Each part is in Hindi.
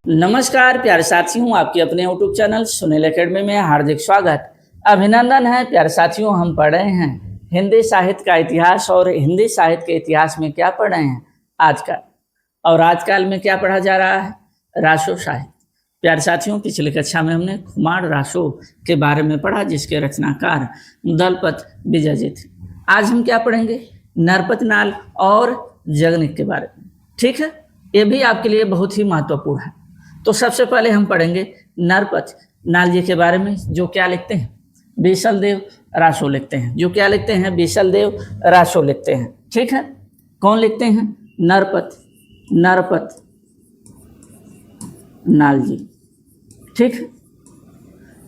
नमस्कार प्यारे साथियों, आपके अपने यूट्यूब चैनल सुनील एकेडमी में हार्दिक स्वागत, अभिनंदन है। प्यारे साथियों, हम पढ़ रहे हैं हिंदी साहित्य का इतिहास और हिंदी साहित्य के इतिहास में क्या पढ़ रहे हैं आजकल, और आजकल में क्या पढ़ा जा रहा है, रासो साहित्य। प्यारे साथियों, पिछली कक्षा में हमने कुमार रासो के बारे में पढ़ा, जिसके रचनाकार दलपत विजय जी थे। आज हम क्या पढ़ेंगे, नरपत नाल और जगनिक के बारे में। ठीक है, ये भी आपके लिए बहुत ही महत्वपूर्ण है। तो सबसे पहले हम पढ़ेंगे नरपत नाल जी के बारे में, जो क्या लिखते हैं, बीसल देव रासो लिखते हैं। जो क्या लिखते हैं, बीसल देव रासो लिखते हैं। ठीक है, कौन लिखते हैं, नरपत नाल जी। ठीक,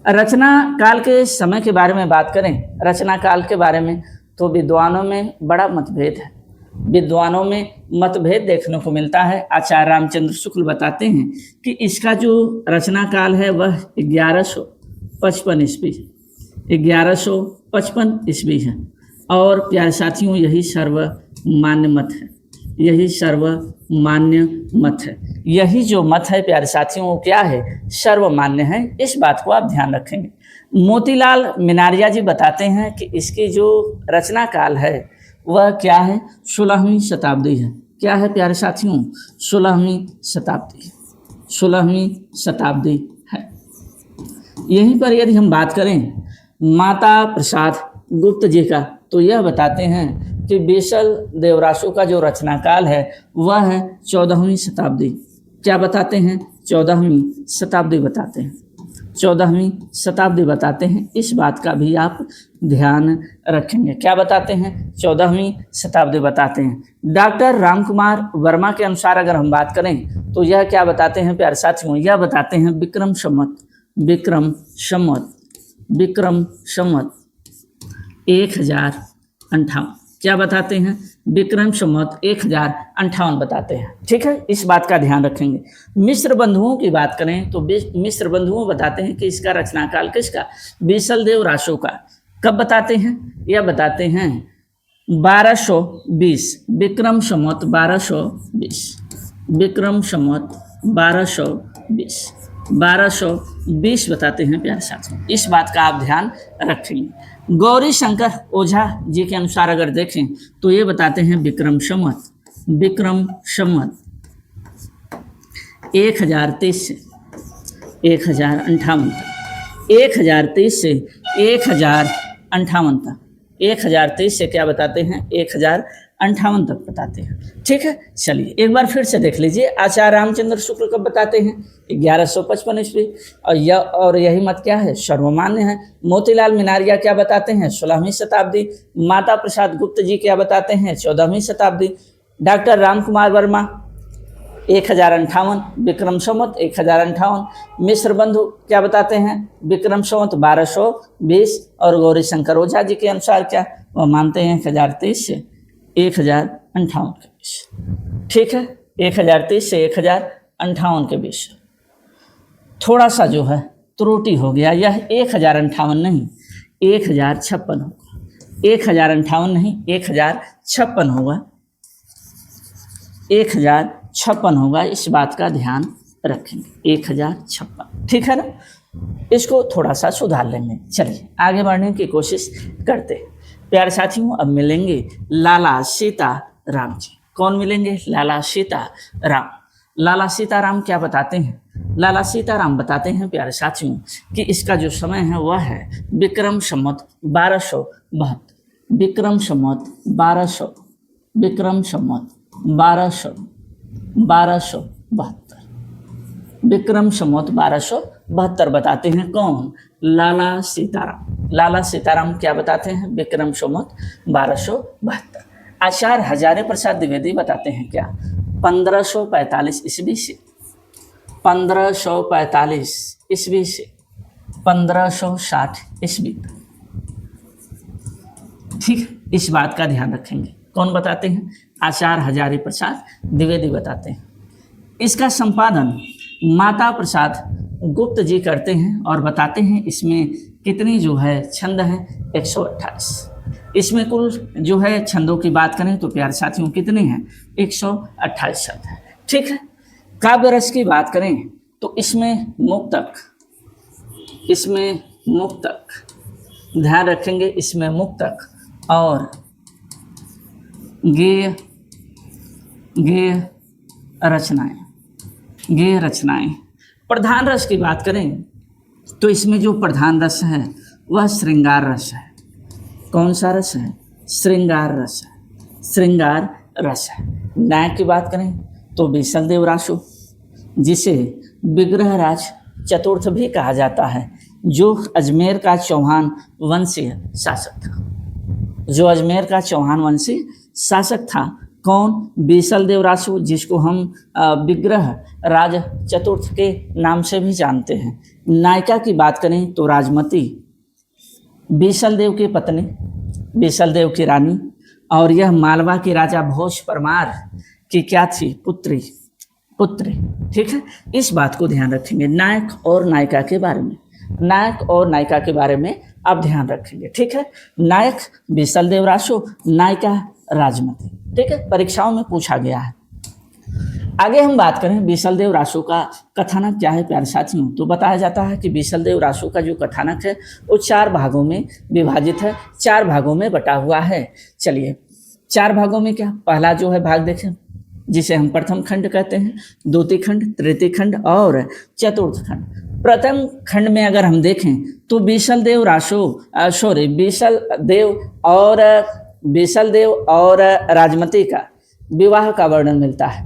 रचना काल के समय के बारे में बात करें, रचना काल के बारे में, तो विद्वानों में बड़ा मतभेद है। विद्वानों में मतभेद देखने को मिलता है। आचार्य रामचंद्र शुक्ल बताते हैं कि इसका जो रचना काल है वह 1155 ईस्वी है, 1155 ईस्वी है। और प्यारे साथियों, यही सर्वमान्य मत है, यही सर्वमान्य मत है। यही जो मत है प्यारे साथियों, वो क्या है, सर्वमान्य है। इस बात को आप ध्यान रखेंगे। मोतीलाल मिनारिया जी बताते हैं कि इसकी जो रचना काल है वह क्या है, 16वीं शताब्दी है। क्या है प्यारे साथियों, 16वीं शताब्दी, 16वीं शताब्दी है। यहीं पर यदि हम बात करें माता प्रसाद गुप्त जी का, तो यह बताते हैं कि बीसल देव रासो का जो रचना काल है वह है 14वीं शताब्दी। क्या बताते हैं, 14वीं शताब्दी बताते हैं, 14वीं शताब्दी बताते हैं। इस बात का भी आप ध्यान रखेंगे। क्या बताते हैं, 14वीं शताब्दी बताते हैं। डॉक्टर रामकुमार वर्मा के अनुसार अगर हम बात करें तो यह क्या बताते हैं प्यारे साथियों, यह बताते हैं विक्रम संवत 1058। क्या बताते हैं, विक्रम संवत 1058 बताते हैं। ठीक है, इस बात का ध्यान रखेंगे। मिश्र बंधुओं की बात करें तो मिश्र बंधुओं बताते हैं कि इसका रचनाकाल किसका, बीसल देव रासो का। कब बताते हैं, यह बताते हैं 1220, विक्रम संवत 1220, विक्रम संवत 1220 बताते हैं प्यारे साथियों। इस बात का आप ध्यान रखेंगे। गौरी शंकर ओझा जी के अनुसार अगर देखें तो ये बताते हैं विक्रम संवत 1023 से 1058 तक, 1023 से 1058 तक, 1023 से क्या बताते हैं, 1058 तक बताते हैं। ठीक है, चलिए एक बार फिर से देख लीजिए। आचार्य रामचंद्र शुक्ल कब बताते हैं, 1155 ईस्वी, और यही मत क्या है, सर्वमान्य है। मोतीलाल मिनारिया क्या बताते हैं, 16वीं शताब्दी। माता प्रसाद गुप्त जी क्या बताते हैं, 14वीं शताब्दी। डॉक्टर रामकुमार वर्मा 1058, विक्रम संवत 1058। मिश्र बंधु क्या बताते हैं, विक्रम संवत 1220। और गौरी शंकर ओझा जी के अनुसार क्या, वह मानते हैं 1023 से 1058 के बीच। ठीक है, 1023 से 1058 के बीच। थोड़ा सा जो है त्रुटि हो गया, यह 1058 नहीं 1056 होगा, 1058 नहीं 1056 होगा, 1056 होगा। इस बात का ध्यान रखेंगे, 1056। ठीक है ना, इसको थोड़ा सा सुधार लेंगे। चलिए आगे बढ़ने की कोशिश करते हैं। प्यारे साथियों, अब मिलेंगे लाला सीताराम जी। कौन मिलेंगे, लाला सीताराम। लाला सीताराम क्या बताते हैं, लाला सीताराम बताते हैं प्यारे साथियों कि इसका जो समय है वह है विक्रम संवत 1272, विक्रम संवत 1272, 1272, विक्रम संवत 1272 बताते हैं। कौन, लाला सीताराम। लाला सीताराम क्या बताते हैं, विक्रम संवत 1272। आचार्य हजारे प्रसाद द्विवेदी बताते हैं क्या, 1545 ईस्वी से 1545 ईस्वी से 1560 ईस्वी तक। ठीक, इस बात का ध्यान रखेंगे। कौन बताते हैं, आचार्य हजारे प्रसाद द्विवेदी बताते हैं। इसका संपादन माता प्रसाद गुप्त जी करते हैं और बताते हैं इसमें कितनी जो है छंद है, 128। इसमें कुल जो है छंदों की बात करें तो प्यारे साथियों कितने हैं, 128 शब्द है। ठीक है, काव्य रस की बात करें तो इसमें मुक्तक ध्यान रखेंगे, इसमें मुक्तक और गेय रचनाएं। प्रधान रस की बात करें तो इसमें जो प्रधान रस है वह श्रृंगार रस है। कौन सा रस है? श्रृंगार रस है। नायक की बात करें तो बीसल देव रासो, जिसे विग्रहराज चतुर्थ भी कहा जाता है, जो अजमेर का चौहान वंशीय शासक था। कौन? बीसल देव रासो, जिसको हम विग्रह राज चतुर्थ के नाम से भी जानते हैं। नायिका की बात करें तो राजमती, बीसल देव की पत्नी, बीसल देव की रानी, और यह मालवा के राजा भोज परमार की क्या थी? पुत्री। ठीक है, इस बात को ध्यान रखेंगे नायक और नायिका के बारे में आप ध्यान रखेंगे। ठीक है, नायक बीसल देव रासो, नायिका राजमती। ठीक है, परीक्षाओं में पूछा गया है। आगे हम बात करें बीसल देव रासो का कथानक क्या है प्यारे साथियों, तो बताया जाता है कि बीसल देव रासो का जो कथानक है वो 4 भागों में विभाजित है, 4 भागों में बटा हुआ है। चलिए 4 भागों में क्या, पहला जो है भाग देखें, जिसे हम प्रथम खंड कहते हैं, द्वितीय खंड, तृतीय खंड और चतुर्थ खंड। प्रथम खंड में अगर हम देखें तो बीसल देव और राजमती का विवाह का वर्णन मिलता है।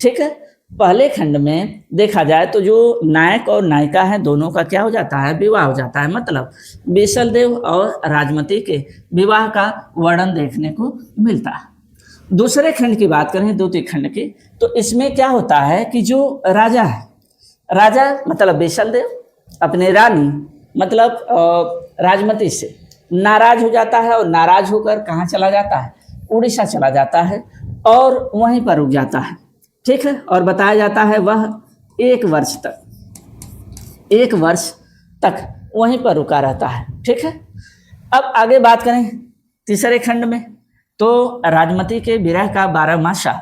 ठीक है, पहले खंड में देखा जाए तो जो नायक और नायिका है दोनों का क्या हो जाता है? विवाह हो जाता है। मतलब बीसल देव और राजमती के विवाह का वर्णन देखने को मिलता है। दूसरे खंड की बात करें, द्वितीय खंड की, तो इसमें क्या होता है कि जो राजा है, राजा मतलब बीसल देव अपने रानी मतलब राजमती से नाराज हो जाता है, और नाराज होकर कहाँ चला जाता है? उड़ीसा चला जाता है और वहीं पर रुक जाता है। ठीक है, और बताया जाता है वह 1 वर्ष तक वहीं पर रुका रहता है। ठीक है, अब आगे बात करें तीसरे खंड में, तो राजमती के विरह का 12मासा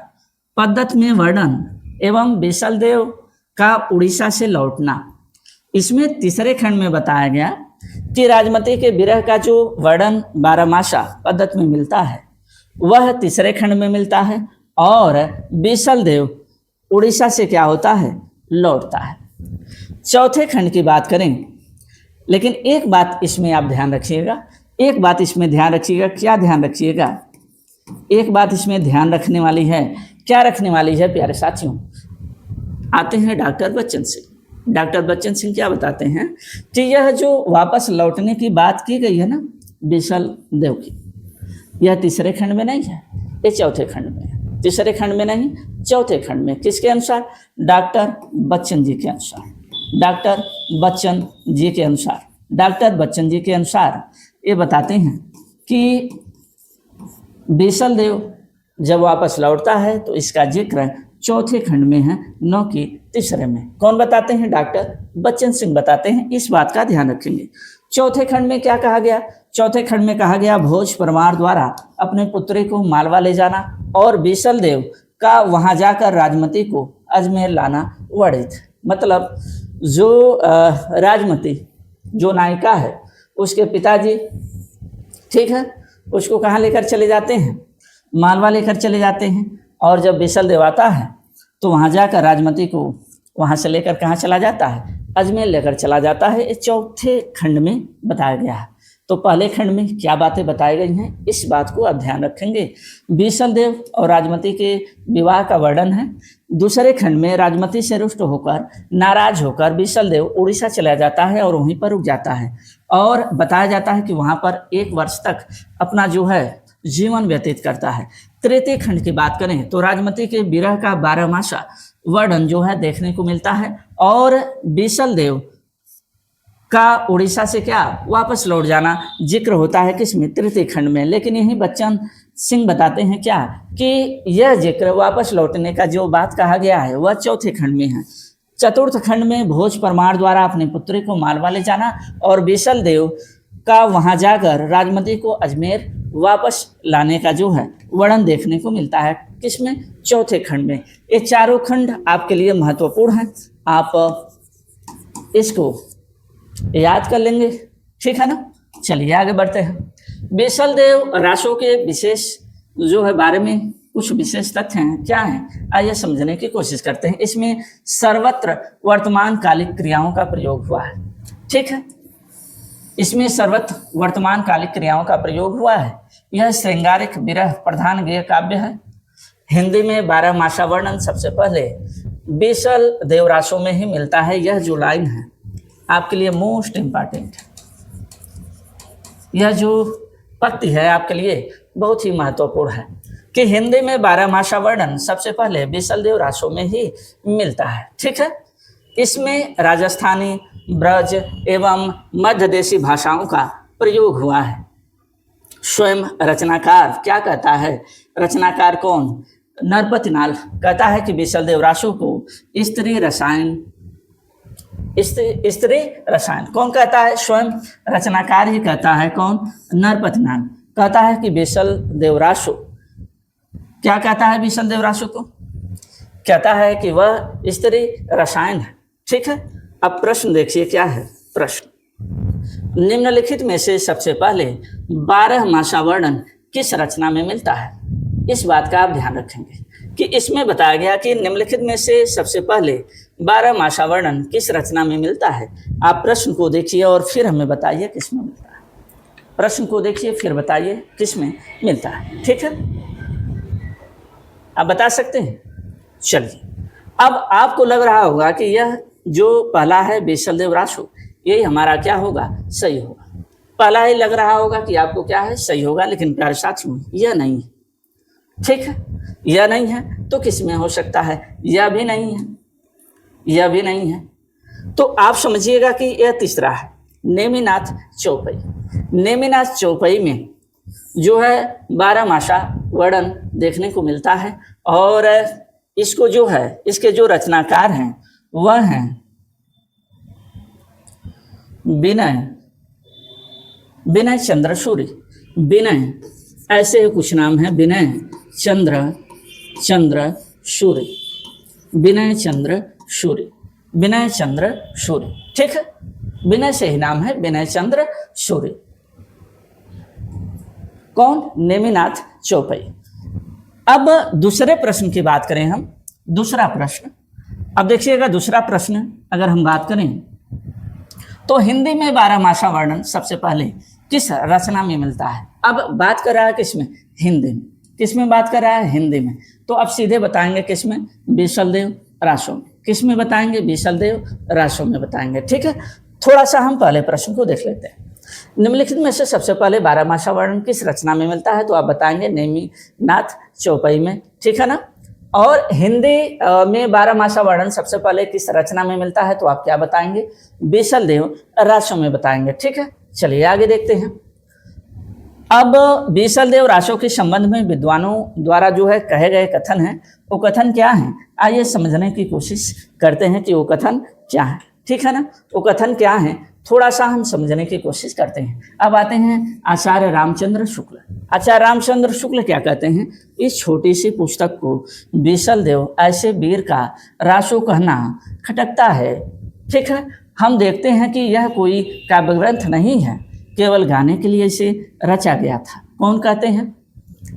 पद्धति में वर्णन एवं बीसल देव का उड़ीसा से लौटना। इसमें तीसरे खंड में बताया गया कि राजमती के विरह का जो वर्णन 12मासा पद्धति में मिलता है वह तीसरे खंड में मिलता है, और बीसल देव उड़ीसा से क्या होता है? लौटता है। चौथे खंड की बात करें, लेकिन एक बात इसमें आप ध्यान रखिएगा, क्या ध्यान रखिएगा? एक बात इसमें ध्यान रखने वाली है। क्या रखने वाली है प्यारे साथियों? आते हैं डॉक्टर बच्चन सिंह क्या बताते हैं कि यह जो वापस लौटने की बात की गई है ना बीसल देव की, यह तीसरे खंड में नहीं है, ये चौथे खंड में है। तीसरे खंड में नहीं, चौथे खंड में। किसके अनुसार? डॉक्टर बच्चन जी के अनुसार ये बताते हैं कि बीसल देव जब वापस लौटता है तो इसका जिक्र चौथे खंड में है, न कि तीसरे में। कौन बताते हैं? डॉक्टर बच्चन सिंह बताते हैं। इस बात का ध्यान रखेंगे। चौथे खंड में क्या कहा गया? चौथे खंड में कहा गया भोज परमार द्वारा अपने पुत्री को मालवा ले जाना और बीसल देव का वहां जाकर राजमती को अजमेर लाना वर्णित। मतलब जो राजमती जो नायिका है उसके पिताजी, ठीक है, उसको कहाँ लेकर चले जाते हैं? मालवा लेकर चले जाते हैं। और जब बीसल देव आता है तो वहाँ जाकर राजमती को वहाँ से लेकर कहाँ चला जाता है? अजमेर लेकर चला जाता है। ये चौथे खंड में बताया गया है। तो पहले खंड में क्या बातें बताई गई हैं, इस बात को आप ध्यान रखेंगे। बीसल देव और राजमती के विवाह का वर्णन है। दूसरे खंड में राजमती से रुष्ट होकर, नाराज होकर बीसल देव उड़ीसा चला जाता है और वहीं पर रुक जाता है, और बताया जाता है कि वहाँ पर 1 वर्ष तक अपना जो है जीवन व्यतीत करता है। तृतीय खंड की बात करें तो राजमती के विरह का 12मासा वर्णन जो है देखने को मिलता है, और बीसल देव का उड़ीसा से क्या वापस लौट जाना जिक्र होता है किसमें? तृतीय खंड में। लेकिन यही बच्चन सिंह बताते हैं क्या कि यह जिक्र वापस लौटने का जो बात कहा गया है वह चौथे खंड में है। चतुर्थ खंड में भोज परमार द्वारा अपने पुत्री को मालवा ले जाना और बीसल देव का वहां जाकर राजमती को अजमेर वापस लाने का जो है वर्णन देखने को मिलता है। किसमें? चौथे खंड में। ये चारों खंड आपके लिए महत्वपूर्ण हैं, आप इसको याद कर लेंगे, ठीक है ना। चलिए आगे बढ़ते हैं। बीसल देव रासो के विशेष जो है बारे में कुछ विशेष तथ्य हैं, क्या हैं, आइए समझने की कोशिश करते हैं। इसमें सर्वत्र वर्तमान कालिक क्रियाओं का प्रयोग हुआ है, ठीक है। इसमें सर्वत्र वर्तमान कालिक क्रियाओं का प्रयोग हुआ है। यह श्रृंगारिक विरह प्रधान गेय काव्य है। हिंदी में 12 मासा वर्णन सबसे पहले बीसल देवरासों में ही मिलता है। यह जो लाइन है आपके लिए मोस्ट इंपॉर्टेंट है, यह जो पंक्ति है आपके लिए बहुत ही महत्वपूर्ण है कि हिंदी में 12 मासा वर्णन सबसे पहले बीसल देवरासों में ही मिलता है, ठीक है। इसमें राजस्थानी, ब्रज एवं मध्य देशी भाषाओं का प्रयोग हुआ है। स्वयं रचनाकार क्या कहता है? रचनाकार कौन? नरपतिनाल कहता है कि बीसल देवरासों को स्त्री रसायन, स्त्री रसायन कौन कहता है? स्वयं रचनाकार ही कहता है। कौन? नरपतिनाल कहता है कि बीसल देवरासो, क्या कहता है बीसल देवरासो को? कहता है कि वह स्त्री रसायन है, ठीक है। अब प्रश्न देखिए क्या है प्रश्न। निम्नलिखित में से सबसे पहले 12 मासा वर्णन किस रचना में मिलता है? इस बात का आप ध्यान रखेंगे कि इसमें बताया गया कि निम्नलिखित में से सबसे पहले 12 मासा वर्णन किस रचना में मिलता है। आप प्रश्न को देखिए और फिर हमें बताइए किस में मिलता है। प्रश्न को देखिए फिर बताइए किस में मिलता है, ठीक है। आप बता सकते हैं? चलिए, अब आपको लग रहा होगा कि यह जो पहला है बीसल देवरासो, यही हमारा क्या होगा? सही होगा। पहला ही लग रहा होगा कि आपको क्या है? सही होगा, लेकिन प्यारे साथियों यह नहीं है, ठीक है। यह नहीं है तो किस में हो सकता है? यह भी नहीं है, यह भी नहीं है। तो आप समझिएगा कि यह तीसरा है, नेमिनाथ चौपाई। नेमिनाथ चौपाई में जो है 12 मासा वर्णन देखने को मिलता है और इसको जो है, इसके जो रचनाकार हैं वह हैं विनय चंद्र सूर्य। विनय, ऐसे कुछ नाम है, विनय चंद्र सूर्य, विनय चंद्र सूर्य, विनय चंद्र सूर्य, ठीक है। विनय से ही नाम है विनय चंद्र सूर्य। कौन? नेमिनाथ चौपाई। अब दूसरे प्रश्न की बात करें हम, दूसरा प्रश्न। अब देखिएगा दूसरा प्रश्न अगर हम बात करें तो हिंदी में 12 मासा वर्णन सबसे पहले किस रचना में मिलता है? अब बात कर रहा है किसमें? हिंदी में। किसमें बात कर रहा है? हिंदी में। तो अब सीधे बताएंगे किसमें? बीसल देव रासो में। किसमें बताएंगे? बीसल देव रासो में बताएंगे, ठीक है। थोड़ा सा हम पहले प्रश्न को देख लेते हैं। निम्नलिखित में से सबसे पहले 12 मासा वर्णन किस रचना में मिलता है? तो आप बताएंगे नेमिनाथ चौपाई में, ठीक है ना। और हिंदी में 12 मासा वर्णन सबसे पहले किस रचना में मिलता है? तो आप क्या बताएंगे? बीसल देव रासो में बताएंगे, ठीक है। चलिए आगे देखते हैं। अब बीसल देव रासो के संबंध में विद्वानों द्वारा जो है कहे गए कथन हैं, वो कथन क्या हैं? आइए समझने की कोशिश करते हैं कि वो कथन क्या है, ठीक है ना। वो कथन क्या है थोड़ा सा हम समझने की कोशिश करते हैं। अब आते हैं आचार्य रामचंद्र शुक्ल। आचार्य रामचंद्र शुक्ल क्या कहते हैं? इस छोटी सी पुस्तक को बीसल देव ऐसे वीर का रासो कहना खटकता है, ठीक है। हम देखते हैं कि यह कोई काव्य ग्रंथ नहीं है, केवल गाने के लिए इसे रचा गया था। कौन कहते हैं?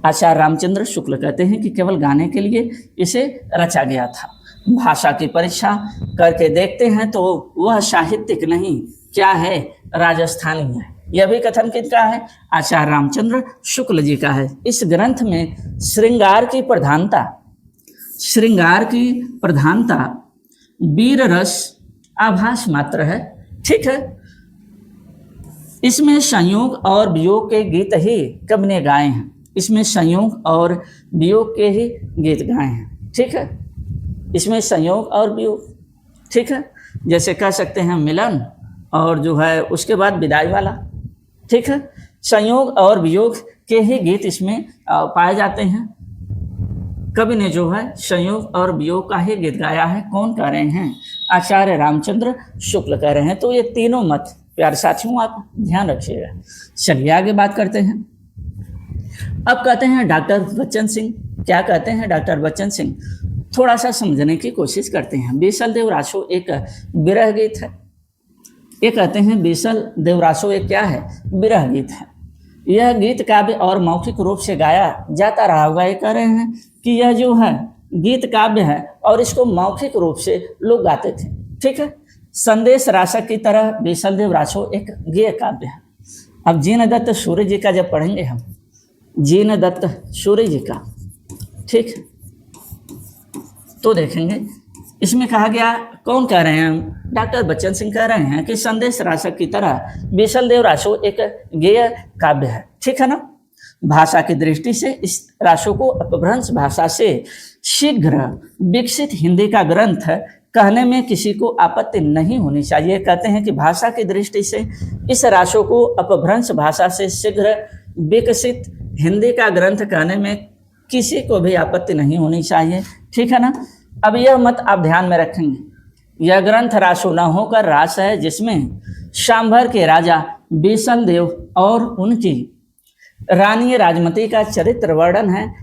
आचार्य रामचंद्र शुक्ल कहते हैं कि केवल गाने के लिए इसे रचा गया था। भाषा की परीक्षा करके देखते हैं तो वह साहित्यिक नहीं, क्या है? राजस्थानी है। यह भी कथन किसका है? आचार्य रामचंद्र शुक्ल जी का है। इस ग्रंथ में श्रृंगार की प्रधानता वीर रस आभास मात्र है, ठीक है। इसमें संयोग और वियोग के गीत ही कवि ने गाए हैं। इसमें संयोग और वियोग के ही गीत गाए हैं, ठीक है। इसमें संयोग और वियोग, ठीक है। जैसे कह सकते हैं मिलन और जो है उसके बाद विदाई वाला, ठीक है। संयोग और वियोग के ही गीत इसमें पाए जाते हैं। कवि ने जो है संयोग और वियोग का ही गीत गाया है। कौन कह रहे हैं? आचार्य रामचंद्र शुक्ल कह रहे हैं। तो ये तीनों मत प्यारे साथियों आप ध्यान रखिएगा। चलिए आगे बात करते हैं। अब कहते हैं डॉक्टर बच्चन सिंह क्या कहते हैं डॉक्टर बच्चन सिंह? थोड़ा सा समझने की कोशिश करते हैं। बीसल देव रासो एक विरह गीत है। ये कहते हैं बीसल देव रासो एक क्या है? विरह गीत है। यह गीत काव्य और मौखिक रूप से गाया जाता रहा होगा। ये कह रहे हैं कि यह जो है गीत काव्य है और इसको मौखिक रूप से लोग गाते थे। ठीक है। संदेश राशक की तरह बीसल देव रासो एक गेय काव्य है। अब जीन दत्त सूर्य जी का जब पढ़ेंगे हम, जीन दत्त सूर्य जी का, ठीक है, तो देखेंगे इसमें कहा गया, कौन कह रहे हैं? डॉक्टर बच्चन सिंह कह रहे हैं कि संदेश राशक की तरह बीसल देव रासो एक गेय काव्य है। ठीक है ना। भाषा की दृष्टि से इस रासो को अपभ्रंश भाषा से शीघ्र विकसित हिंदी का ग्रंथ कहने में किसी को आपत्ति नहीं होनी चाहिए। कहते हैं कि भाषा की दृष्टि से इस रासो को अपभ्रंश भाषा से शीघ्र विकसित हिंदी का ग्रंथ कहने में किसी को भी आपत्ति नहीं होनी चाहिए। ठीक है ना। अब यह मत आप ध्यान में रखेंगे। यह ग्रंथ रासो न होकर रास है जिसमें शांभर के राजा बीसल देव और उनकी रानी राजमती का चरित्र वर्णन है।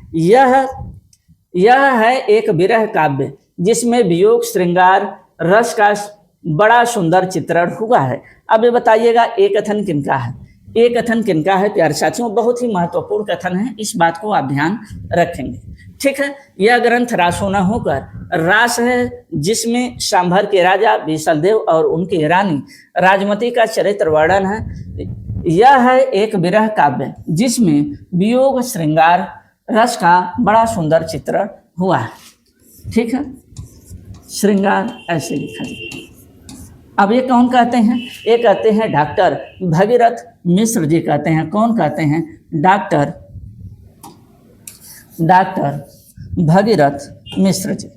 यह है एक विरह काव्य जिसमें वियोग श्रृंगार रस का बड़ा सुंदर चित्रण हुआ है। अब ये बताइएगा एक कथन किनका है? एक कथन किनका है प्यारे साथियों? बहुत ही महत्वपूर्ण कथन है, इस बात को आप ध्यान रखेंगे। ठीक है। यह ग्रंथ रासो न होकर रास है जिसमें शांभर के राजा बीसल देव और उनकी रानी राजमती का चरित्र वर्णन है। यह है एक विरह काव्य जिसमें वियोग श्रृंगार रस का बड़ा सुंदर चित्रण हुआ है। ठीक है। श्रृंगार ऐसे लिखा जाए। अब ये कौन कहते हैं? ये कहते हैं डॉक्टर भगीरथ मिश्र जी कहते हैं। कौन कहते हैं? डॉक्टर भगीरथ मिश्र जी।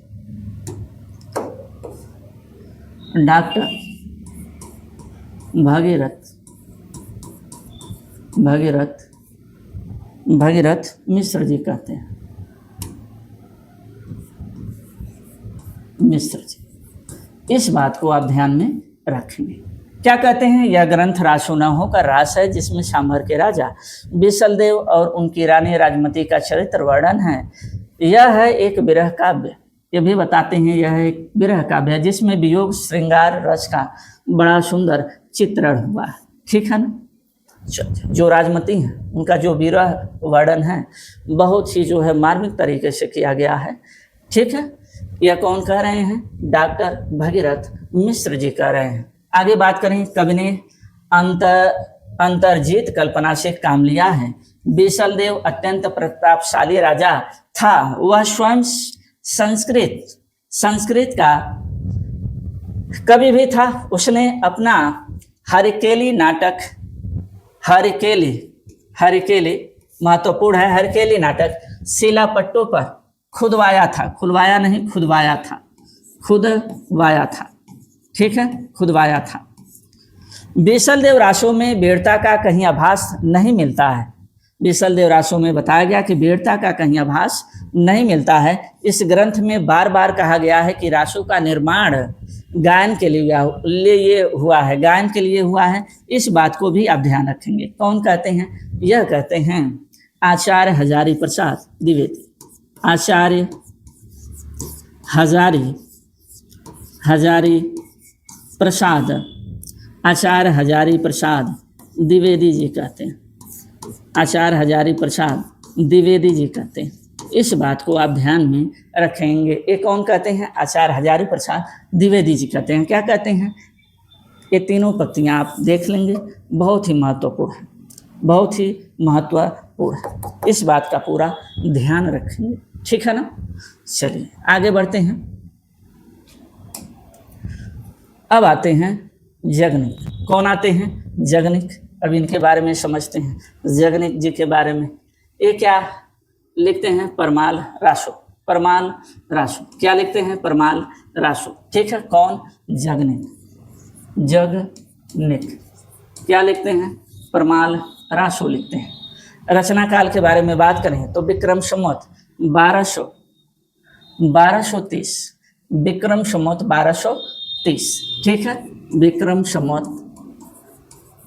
डॉक्टर भगीरथ मिश्र जी कहते हैं। मिश्र जी, इस बात को आप ध्यान में रखेंगे। क्या कहते हैं? यह ग्रंथ रासो न होकर रास है जिसमें शांभर के राजा बीसल देव और उनकी रानी राजमती का चरित्र वर्णन है। यह है एक विरह काव्य, ये भी बताते हैं यह एक विरह काव्य है जिसमें वियोग श्रृंगार रस का बड़ा सुंदर चित्रण हुआ है। ठीक है ना। जो राजमती हैं उनका जो विरह वर्णन है बहुत ही जो है मार्मिक तरीके से किया गया है। ठीक है। यह कौन कह रहे हैं? डॉक्टर भगीरथ मिश्र जी कह रहे हैं। आगे बात करें, कवि ने अंतर्जीत कल्पना से काम लिया है। बीसल देव अत्यंत प्रतापशाली राजा था। वह स्वयं संस्कृत का कवि भी था। उसने अपना हरकेली नाटक, हरकेली महत्वपूर्ण है, हरकेली नाटक शिलापट्टों पर खुदवाया था। ठीक है, खुदवाया था। बीसल देव रासो में वीरता का कहीं आभास नहीं मिलता है। बीसल देव रासो में बताया गया कि वीरता का कहीं आभास नहीं मिलता है। इस ग्रंथ में बार बार कहा गया है कि रासो का निर्माण गायन के लिए हुआ है, गायन के लिए हुआ है। इस बात को भी आप ध्यान रखेंगे। कौन कहते हैं? यह कहते हैं आचार्य हजारी प्रसाद द्विवेदी। आचार्य हजारी प्रसाद द्विवेदी जी कहते हैं। आचार्य हजारी प्रसाद द्विवेदी जी कहते हैं। इस बात को आप ध्यान में रखेंगे। ये कौन कहते हैं? आचार्य हजारी प्रसाद द्विवेदी जी कहते हैं। क्या कहते हैं? ये तीनों पंक्तियाँ आप देख लेंगे, बहुत ही महत्वपूर्ण है, बहुत ही महत्वपूर्ण है। इस बात का पूरा ध्यान रखेंगे। ठीक है ना। चलिए आगे बढ़ते हैं। अब आते हैं जगनिक। कौन आते हैं? जगनिक। अब इनके बारे में समझते हैं। जगनिक जी के बारे में ये क्या लिखते हैं? परमाल रासो। क्या लिखते हैं? परमाल रासो। ठीक है। कौन? जगनिक। क्या लिखते हैं? परमाल रासो लिखते हैं। रचना काल के बारे में बात करें तो विक्रम संवत 1230। विक्रम संवत 1230। ठीक है। विक्रम संवत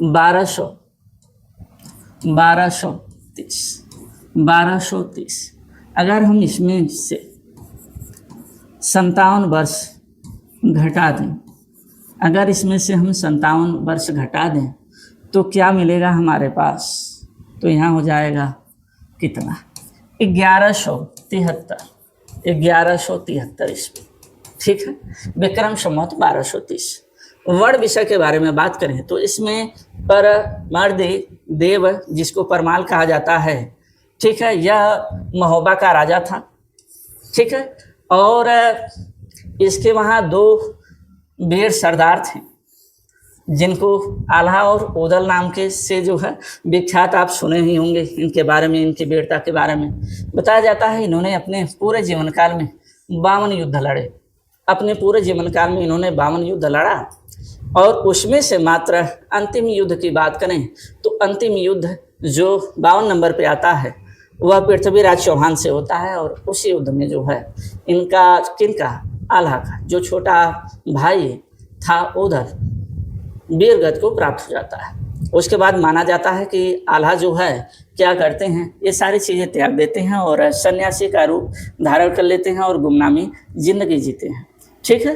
1230। अगर हम इसमें से 57 वर्ष घटा दें, अगर इसमें से हम 57 वर्ष घटा दें तो क्या मिलेगा हमारे पास? तो यहाँ हो जाएगा कितना? 1173, 1173 ईस्वी। ठीक है, विक्रम संवत 1230। वर्ण विषय के बारे में बात करें तो इसमें परमर्दी देव, जिसको परमाल कहा जाता है, ठीक है, यह महोबा का राजा था। ठीक है, और इसके वहाँ 2 वीर सरदार थे जिनको आल्हा और ओदल नाम के से जो है विख्यात, आप सुने ही होंगे इनके बारे में, इनकी वीरता के बारे में। बताया जाता है इन्होंने अपने पूरे जीवन काल में 52 युद्ध लड़े। अपने पूरे जीवन काल में इन्होंने 52 युद्ध लड़ा, और उसमें से मात्र अंतिम युद्ध की बात करें तो अंतिम युद्ध जो 52 नंबर पे आता है वह पृथ्वीराज चौहान से होता है। और उसी युद्ध में जो है इनका, किनका, आल्हा का जो छोटा भाई था ओदल, वीरगति को प्राप्त हो जाता है। उसके बाद माना जाता है कि आल्हा जो है क्या करते हैं, ये सारी चीज़ें त्याग देते हैं और सन्यासी का रूप धारण कर लेते हैं और गुमनामी जिंदगी जीते हैं। ठीक है,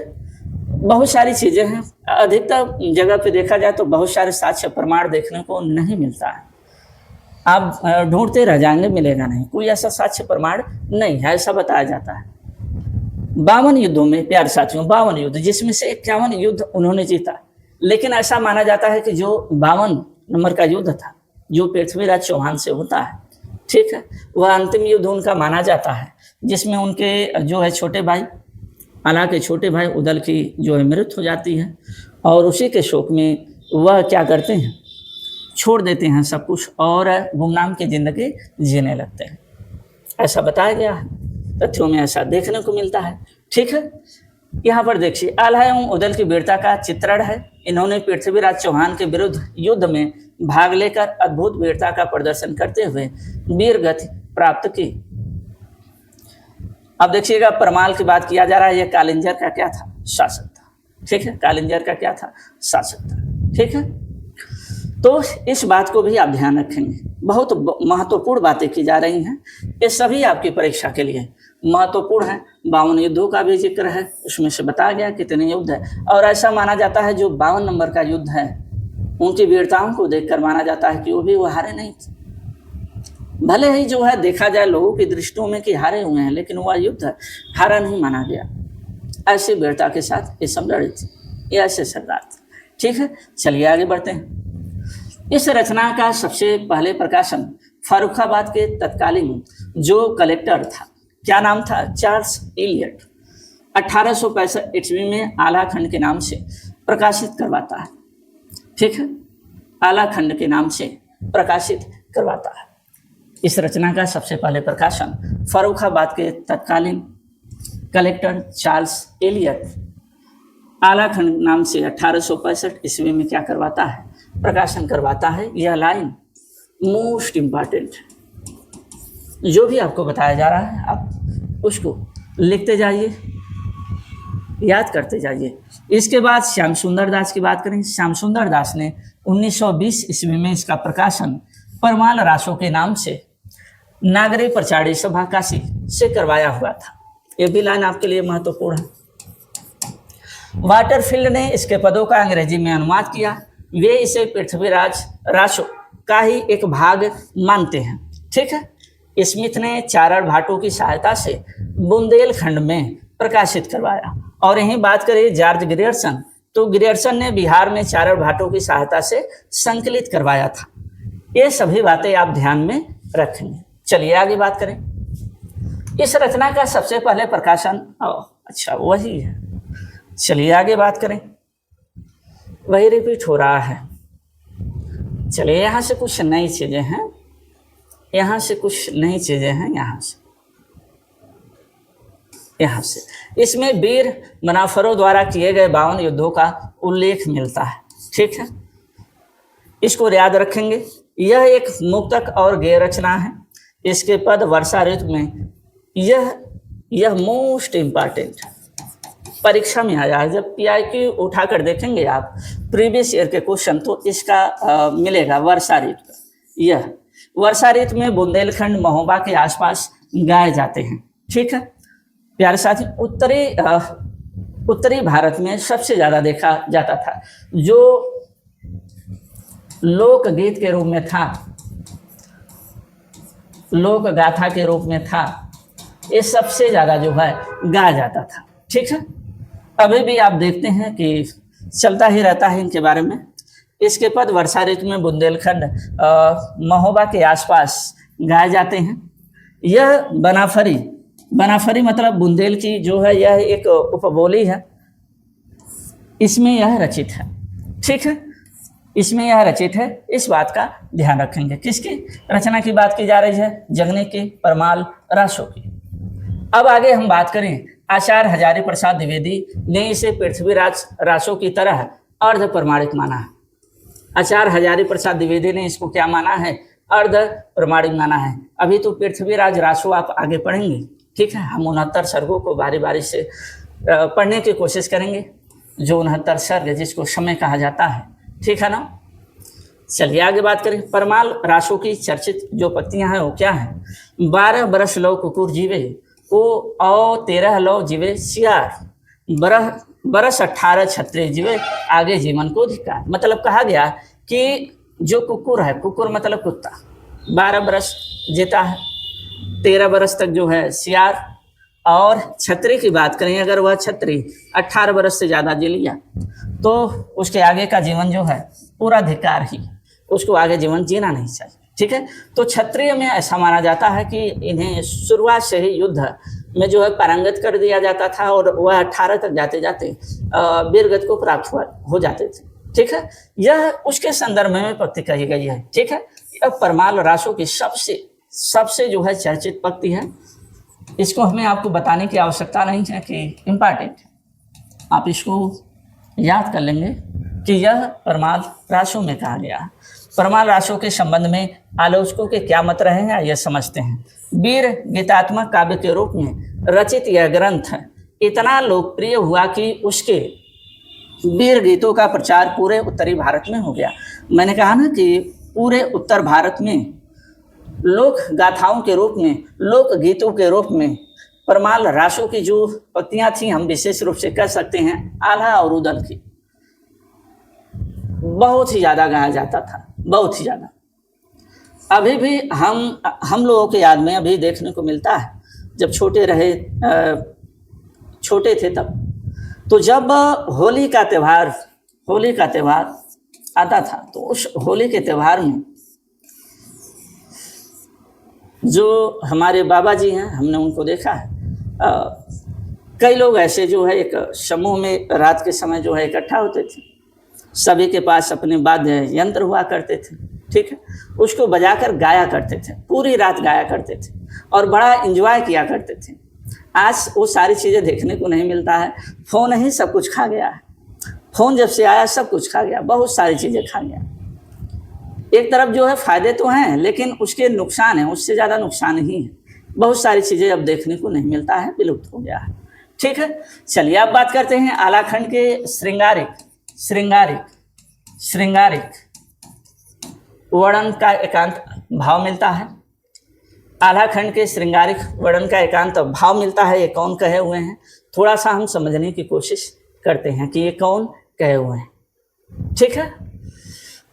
बहुत सारी चीज़ें हैं। अधिकतर जगह पे देखा जाए तो बहुत सारे साक्ष्य प्रमाण देखने को नहीं मिलता है। आप ढूंढते रह जाएंगे, मिलेगा नहीं, कोई ऐसा साक्ष्य प्रमाण नहीं है, ऐसा बताया जाता है। 52 युद्धों में प्यारे साथियों, 52 युद्ध, जिसमें से 51 युद्ध उन्होंने जीता। लेकिन ऐसा माना जाता है कि जो 52 नंबर का युद्ध था जो पृथ्वीराज चौहान से होता है, ठीक है, वह अंतिम युद्ध उनका माना जाता है, जिसमें उनके जो है छोटे भाई, आल्हा के छोटे भाई उदल की जो है मृत्यु हो जाती है। और उसी के शोक में वह क्या करते हैं, छोड़ देते हैं सब कुछ और गुमनाम की जिंदगी जीने लगते हैं। ऐसा बताया गया है, तथ्यों में ऐसा देखने को मिलता है। ठीक है, यहाँ पर देखिए आल्हा एवं उदल की वीरता का चित्रण है। इन्होंने पृथ्वीराज चौहान के विरुद्ध युद्ध में भाग लेकर अद्भुत वीरता का प्रदर्शन करते हुए वीर गति प्राप्त की। अब देखिएगा, परमाल की बात किया जा रहा है, यह कालिंजर का क्या था, शासक था। ठीक है, कालिंजर का क्या था, शासक था। ठीक है, तो इस बात को भी आप ध्यान रखेंगे। बहुत महत्वपूर्ण बातें की जा रही हैं, ये सभी आपकी परीक्षा के लिए महत्वपूर्ण है। 52 युद्धों का भी जिक्र है, उसमें से बताया गया कितने युद्ध है। और ऐसा माना जाता है जो 52 नंबर का युद्ध है, उनकी वीरताओं को देखकर माना जाता है कि वो भी वो हारे नहीं थे। भले ही जो है देखा जाए लोगों की दृष्टियों में कि हारे हुए हैं, लेकिन वह युद्ध हारा नहीं माना गया। ऐसी वीरता के साथ ये सब लड़े थे, ये ऐसे सरदार थे। ठीक है, चलिए आगे बढ़ते हैं। इस रचना का सबसे पहले प्रकाशन फर्रुखाबाद के तत्कालीन जो कलेक्टर था, क्या नाम था, चार्ल्स इलियट, 1865 ईस्वी में आल्हा खंड के नाम से प्रकाशित करवाता है। ठीक है, आल्हा खंड के नाम से प्रकाशित करवाता है। इस रचना का सबसे पहले प्रकाशन फर्रुखाबाद के तत्कालीन कलेक्टर चार्ल्स इलियट आल्हा खंड नाम से 1865 ईस्वी में क्या करवाता है, प्रकाशन करवाता है। यह लाइन मोस्ट इम्पॉर्टेंट है, जो भी आपको बताया जा रहा है आप उसको लिखते जाइए, याद करते जाइए। इसके बाद श्याम सुंदर दास की बात करें। श्याम सुंदर दास ने 1920 ईस्वी में इसका प्रकाशन परमाल रासो के नाम से नागरी प्रचारी सभा काशी से करवाया हुआ था। ये भी लाइन आपके लिए महत्वपूर्ण है। वाटरफील्ड ने इसके पदों का अंग्रेजी में अनुवाद किया। वे इसे पृथ्वीराज रासो का ही एक भाग मानते हैं। ठीक है, स्मिथ ने चारण भाटों की सहायता से बुंदेलखंड में प्रकाशित करवाया। और यहीं बात करें जॉर्ज ग्रियर्सन, तो ग्रियर्सन ने बिहार में चारण भाटों की सहायता से संकलित करवाया था। ये सभी बातें आप ध्यान में रखेंगे। चलिए आगे बात करें। इस रचना का सबसे पहले प्रकाशन अच्छा वही है। चलिए आगे बात करें, वही रिपीट हो रहा है। चलिए यहाँ से कुछ नई चीजें हैं, यहाँ से कुछ नई चीजें हैं, यहाँ से इसमें वीर मुनाफरों द्वारा किए गए 52 युद्धों का उल्लेख मिलता है। ठीक है, इसको याद रखेंगे। यह एक मुक्तक और गेय रचना है। इसके पद वर्षा ऋतु में यह मोस्ट इम्पॉर्टेंट है, परीक्षा में आया है। जब PIQ उठाकर देखेंगे आप प्रीवियस ईयर के क्वेश्चन, तो इसका मिलेगा वर्षा ऋतु। यह वर्षा ऋतु में बुंदेलखंड महोबा के आसपास गाए जाते हैं। ठीक है प्यारे साथी, उत्तरी भारत में सबसे ज़्यादा देखा जाता था, जो लोकगीत के रूप में था, लोक गाथा के रूप में था, ये सबसे ज़्यादा जो है गाया जाता था। ठीक है, अभी भी आप देखते हैं कि चलता ही रहता है इनके बारे में। इसके पद वर्षा ऋतु में बुंदेलखंड महोबा के आसपास गाए जाते हैं। यह बनाफरी मतलब बुंदेल की जो है यह एक उपबोली है, इसमें यह रचित है। ठीक है, इसमें यह रचित है, इस बात का ध्यान रखेंगे। किसकी रचना की बात की जा रही है? जगने की, परमाल रासो की। अब आगे हम बात करें, आचार्य हजारी प्रसाद द्विवेदी ने इसे पृथ्वीराज रासो की तरह अर्ध प्रमाणिक माना है। आचार्य हजारी प्रसाद द्विवेदी ने इसको क्या माना है? अर्ध प्रमाणिक माना है। अभी तो पृथ्वीराज रासो आप आगे पढ़ेंगे। ठीक है, हम 69 सर्गों को बारी बारी से पढ़ने की कोशिश करेंगे, जो 69 सर्ग जिसको समय कहा जाता है। ठीक है ना, चलिए आगे बात करें। परमाल रासो की चर्चित जो पत्तियां हैं वो क्या है? 12 बरस लो कुकुर जीवे ओ 13 लो जीवे सियार, बरस 18 छत्रे जीवे आगे जीवन को धिक्कार। मतलब कहा गया कि जो कुकुर है, कुकुर मतलब कुत्ता, 12 बरस जीता है, 13 बरस तक जो है सियार, और छतरी की बात करें अगर वह छतरी 18 बरस से ज़्यादा जी लिया तो उसके आगे का जीवन जो है पूरा धिक्कार ही, उसको आगे जीवन जीना नहीं चाहिए। ठीक है, तो क्षत्रिय में ऐसा माना जाता है कि इन्हें शुरुआत से ही युद्ध में जो है पारंगत कर दिया जाता था और वह 18 तक जाते जाते वीरगति को प्राप्त हो जाते थे। ठीक है, यह उसके संदर्भ में पक्ति कही गई है। ठीक है, यह परमाल रासो की सबसे जो है चर्चित पक्ति है। इसको हमें आपको बताने की आवश्यकता नहीं है कि इम्पॉर्टेंट है, आप इसको याद कर लेंगे कि यह परमाल रासो में कहा गया है। परमाल रासो के संबंध में आलोचकों के क्या मत रहे हैं ये समझते हैं। वीर गीतात्मक काव्य के रूप में रचित यह ग्रंथ इतना लोकप्रिय हुआ कि उसके वीर गीतों का प्रचार पूरे उत्तरी भारत में हो गया। मैंने कहा ना कि पूरे उत्तर भारत में लोक गाथाओं के रूप में, लोक गीतों के रूप में परमाल रासो की जो पत्तियां थी, हम विशेष रूप से कह सकते हैं आल्हा और उदल की, बहुत ही ज़्यादा गाया जाता था, बहुत ही ज़्यादा। अभी भी हम लोगों के याद में अभी देखने को मिलता है। जब छोटे थे तब, तो जब होली का त्यौहार आता था तो उस होली के त्यौहार में जो हमारे बाबा जी हैं, हमने उनको देखा है, कई लोग ऐसे जो है एक समूह में रात के समय जो है इकट्ठा होते थे। सभी के पास अपने वाद्य यंत्र हुआ करते थे। ठीक है, उसको बजाकर गाया करते थे, पूरी रात गाया करते थे और बड़ा एंजॉय किया करते थे। आज वो सारी चीज़ें देखने को नहीं मिलता है। फ़ोन ही सब कुछ खा गया है। फ़ोन जब से आया सब कुछ खा गया, बहुत सारी चीज़ें खा गया। एक तरफ जो है फ़ायदे तो हैं, लेकिन उसके नुकसान हैं, उससे ज़्यादा नुकसान ही है। बहुत सारी चीज़ें अब देखने को नहीं मिलता है, विलुप्त हो गया है। ठीक है, चलिए अब बात करते हैं आलाखंड के श्रृंगारिक वर्णन का एकांत भाव मिलता है। आलाखंड के श्रृंगारिक वर्णन का एकांत भाव मिलता है। ये कौन कहे हुए हैं? थोड़ा सा हम समझने की कोशिश करते हैं कि ये कौन कहे हुए हैं। ठीक है,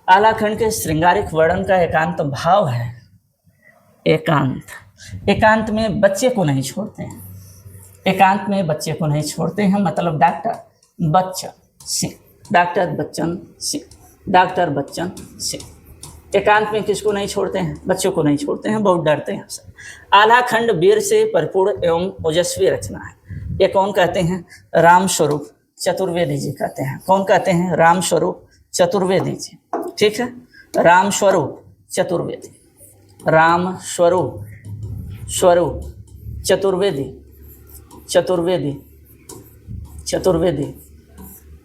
आलाखंड के श्रृंगारिक वर्णन का एकांत भाव है एकांत में बच्चे को नहीं छोड़ते हैं। एकांत में बच्चे को नहीं छोड़ते हैं मतलब डॉक्टर बच्चन सिंह। एकांत में किसको नहीं छोड़ते हैं? बच्चों को नहीं छोड़ते हैं, बहुत डरते हैं सब। आलाखंड वीर से भरपूर एवं ओजस्वी रचना है। ये कौन कहते हैं? राम स्वरूप चतुर्वेदी जी कहते हैं। कौन कहते हैं? राम स्वरूप चतुर्वेदी जी। ठीक है, राम स्वरूप चतुर्वेदी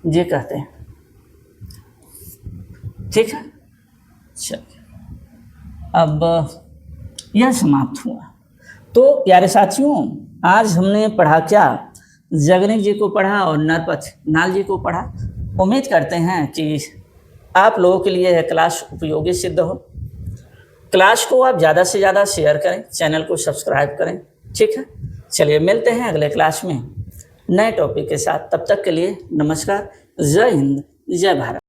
जी कहते हैं। ठीक है, चलिए अब यह समाप्त हुआ। तो प्यारे साथियों, आज हमने पढ़ा क्या? जगनी जी को पढ़ा और नरपत नाल जी को पढ़ा। उम्मीद करते हैं कि आप लोगों के लिए यह क्लास उपयोगी सिद्ध हो। क्लास को आप ज़्यादा से ज़्यादा शेयर करें, चैनल को सब्सक्राइब करें। ठीक है, चलिए मिलते हैं अगले क्लास में नए टॉपिक के साथ। तब तक के लिए नमस्कार, जय हिंद, जय भारत।